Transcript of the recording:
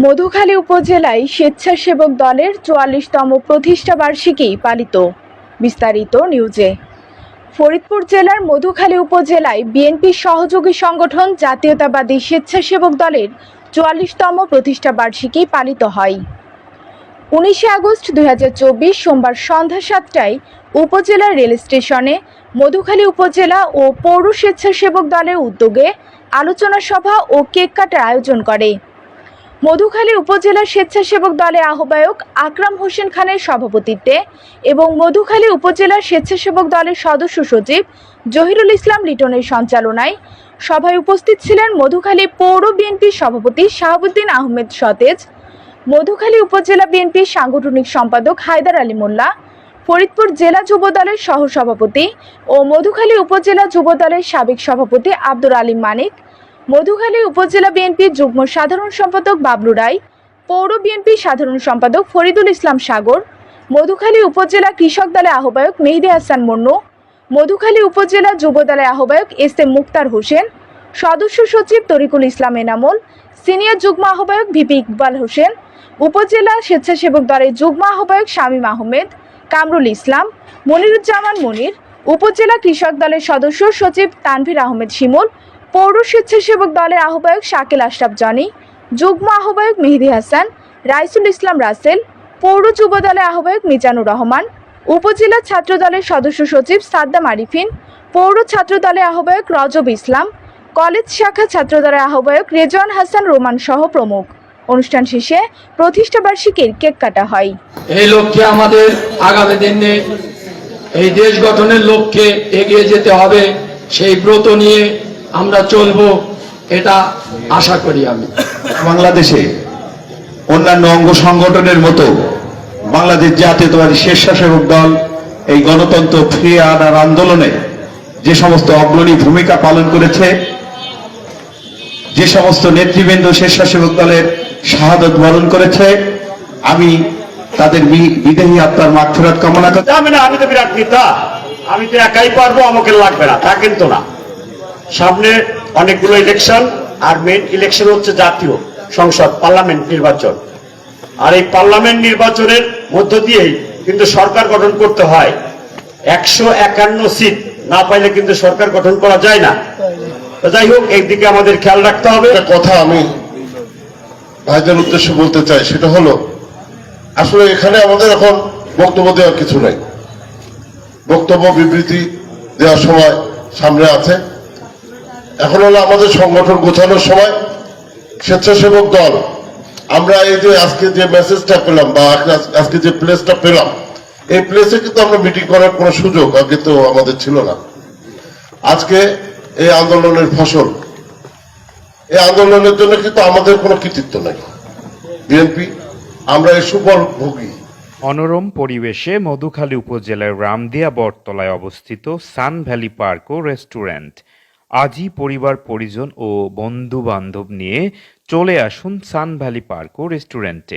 মধুখালী উপজেলায় স্বেচ্ছাসেবক দলের ৪৪তম প্রতিষ্ঠা বার্ষিকী পালিত। বিস্তারিত নিউজে। ফরিদপুর জেলার মধুখালী উপজেলায় বিএনপি সহযোগী সংগঠন জাতীয়তাবাদী স্বেচ্ছাসেবক দলের ৪৪তম প্রতিষ্ঠা বার্ষিকী পালিত হয়। ১৯ আগস্ট ২০২৪ সোমবার সন্ধ্যা ৭টায় উপজেলার রেল স্টেশনে মধুখালী উপজেলা ও পৌর স্বেচ্ছাসেবক দলের উদ্যোগে আলোচনা সভা ও কেক কাটার আয়োজন করে। মধুখালী উপজেলা স্বেচ্ছাসেবক দলের আহ্বায়ক আকরাম হোসেন খানের সভাপতিত্বে এবং মধুখালী উপজেলা স্বেচ্ছাসেবক দলের সদস্য সচিব জহিরুল ইসলাম লিটনের সঞ্চালনায় সভায় উপস্থিত ছিলেন মধুখালী পৌর বিএনপির সভাপতি শাহাবুদ্দিন আহমেদ সতেজ, মধুখালী উপজেলা বিএনপির সাংগঠনিক সম্পাদক হায়দার আলী মোল্লা, ফরিদপুর জেলা যুব দলের সহসভাপতি ও মধুখালী উপজেলা যুব দলের সাবেক সভাপতি আব্দুর আলী মানিক, মধুখালী উপজেলা বিএনপির যুগ্ম সাধারণ সম্পাদক বাবলু রায়, পৌর বিএনপির সাধারণ সম্পাদক ফরিদুল ইসলাম সাগর, মধুখালী উপজেলা কৃষক দলের আহ্বায়ক মেহেদী হাসান মন্নু, মধুখালী উপজেলা যুব দলের আহ্বায়ক এস এম মুক্তার হোসেন, সদস্য সচিব তরিকুল ইসলাম এনামুল, সিনিয়র যুগ্ম আহ্বায়ক ভিপি ইকবাল হোসেন, উপজেলা স্বেচ্ছাসেবক দলের যুগ্ম আহ্বায়ক শামীম আহমেদ, কামরুল ইসলাম, মনিরুজ্জামান মনির, উপজেলা কৃষক দলের সদস্য সচিব তানভীর আহমেদ শিমুল, পৌর স্বেচ্ছাসেবক দলের আহ্বায়ক শাকিল আশরাফ জনি, যুগ্ম আহ্বায়ক মেহেদী হাসান, রাইসুল ইসলাম রাসেল, পৌর যুব দলের আহ্বায়ক মিজানুর রহমান, উপজেলা ছাত্র দলের সদস্য সচিব সাদ্দাম আরিফিন, পৌর ছাত্র দলের আহ্বায়ক রজব ইসলাম, কলেজ শাখা ছাত্র দলের আহ্বায়ক রেজওয়ান হাসান রোমান সহ প্রমুখ। অনুষ্ঠান শেষে প্রতিষ্ঠা বার্ষিকীর কেক কাটা হয়। এই লক্ষ্যে আমাদের আগামী দিনে এই দেশ গঠনের লক্ষ্যে এগিয়ে যেতে হবে, সেই ব্রত নিয়ে আমরা চলবো, এটা আশা করি। আমি বাংলাদেশে অন্যান্য অঙ্গ সংগঠনের মতো বাংলাদেশ জাতীয়তাবাদী স্বেচ্ছাসেবক দল এই গণতন্ত্র ফিরিয়ে আনার আন্দোলনে যে সমস্ত অগ্রণী ভূমিকা পালন করেছে, যে সমস্ত নেতৃবৃন্দ স্বেচ্ছাসেবক দলের শাহাদত বরণ করেছে, আমি তাদের বিদেহী আত্মার মাগফিরাত কামনা করছি। আমি তো বিরাট নেতা, আমি তো একাই পারবো, আমাকে লাগবে না, তা কিন্তু না। সামনে অনেকগুলো ইলেকশন, আর মেন ইলেকশন হচ্ছে জাতীয় সংসদ পার্লামেন্ট নির্বাচন। আর এই পার্লামেন্ট নির্বাচনের মধ্য দিয়েই কিন্তু সরকার গঠন করতে হয়। 151 সিট না পাইলে কিন্তু সরকার গঠন করা যায় না। যাই হোক, এই দিকে আমাদের খেয়াল রাখতে হবে। একটা কথা আমি ভাইদের উদ্দেশ্যে বলতে চাই, সেটা হলো আসলে এখানে আমাদের এখন বক্তব্য দেওয়ার কিছু নাই। বক্তব্য বিবৃতি দেওয়ার সময় সামনে আছে, এখন হলো আমাদের সংগঠন গোছানোর সময়। স্বেচ্ছাসেবক দল আমরা এই যে আজকে যে মেসেজটা পেলাম বা আজকে যে প্লেসটা পেলাম, এই প্লেসে কিন্তু আমরা মিটিং করার কোনো সুযোগ আগে তো আমাদের ছিল না। আজকে এই আন্দোলনের ফসল, এই আন্দোলনের জন্য কিন্তু আমাদের কোনো কৃতিত্ব নাই। বিএনপি আমরা এই সুফল ভোগী। মনোরম পরিবেশে মধুখালী উপজেলার রামদিয়া বটতলায় অবস্থিত সান ভ্যালি পার্ক ও রেস্টুরেন্ট। আজই পরিবার পরিজন ও বন্ধু বান্ধব নিয়ে চলে আসুন সান ভ্যালি পার্ক ও রেস্টুরেন্টে।